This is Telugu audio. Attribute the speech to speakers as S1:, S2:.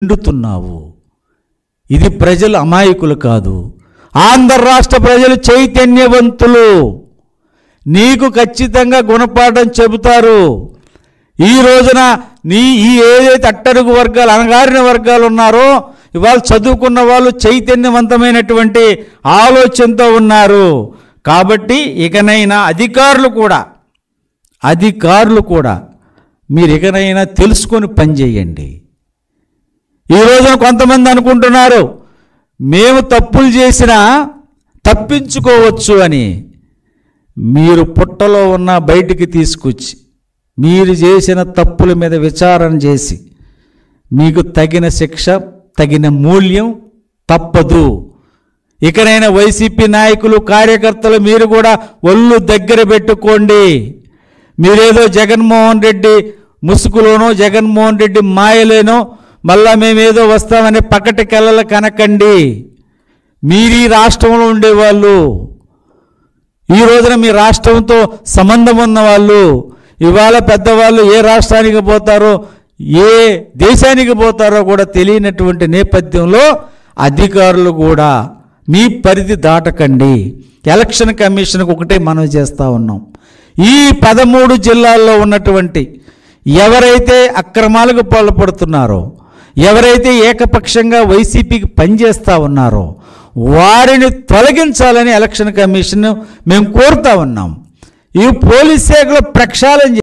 S1: నిండుతున్నావు. ఇది ప్రజలు అమాయకులు కాదు. ఆంధ్ర రాష్ట్ర ప్రజలు చైతన్యవంతులు. నీకు ఖచ్చితంగా గుణపాఠం చెబుతారు. ఈ రోజున ఈ ఏదైతే అట్టడుగు వర్గాలు, అణగారిన వర్గాలు ఉన్నారో, ఇవాళ చదువుకున్న వాళ్ళు చైతన్యవంతమైనటువంటి ఆలోచనతో ఉన్నారు. కాబట్టి ఇకనైనా అధికారులు కూడా మీరు ఇకనైనా తెలుసుకొని పనిచేయండి. ఈ రోజున కొంతమంది అనుకుంటున్నారు మేము తప్పులు చేసినా తప్పించుకోవచ్చు అని. మీరు పుట్టలో ఉన్న బయటికి తీసుకొచ్చి మీరు చేసిన తప్పుల మీద విచారణ చేసి మీకు తగిన శిక్ష, తగిన మూల్యం తప్పదు. ఇకనైనా వైసీపీ నాయకులు, కార్యకర్తలు మీరు కూడా ఒళ్ళు దగ్గర పెట్టుకోండి. మీరేదో జగన్మోహన్ రెడ్డి ముసుగులోనో, జగన్మోహన్ రెడ్డి మాయలేనో మళ్ళా మేమేదో వస్తామని పకటి కళ్ళలు కనకండి. మీరు ఈ రాష్ట్రంలో ఉండేవాళ్ళు, ఈ రోజున మీ రాష్ట్రంతో సంబంధం ఉన్నవాళ్ళు, ఇవాళ పెద్దవాళ్ళు ఏ రాష్ట్రానికి పోతారో, ఏ దేశానికి పోతారో కూడా తెలియనటువంటి నేపథ్యంలో అధికారులు కూడా మీ పరిధి దాటకండి. ఎలక్షన్ కమిషన్కి ఒకటే మనవి చేస్తూ ఉన్నాం. ఈ 13 జిల్లాల్లో ఉన్నటువంటి ఎవరైతే అక్రమాలకు పాల్పడుతున్నారో, ఎవరైతే ఏకపక్షంగా వైసీపీకి పనిచేస్తూ ఉన్నారో వారిని తొలగించాలని ఎలక్షన్ కమిషన్ మేము కోరుతా ఉన్నాం. ఈ పోలీస్ శాఖలో ప్రక్షాళన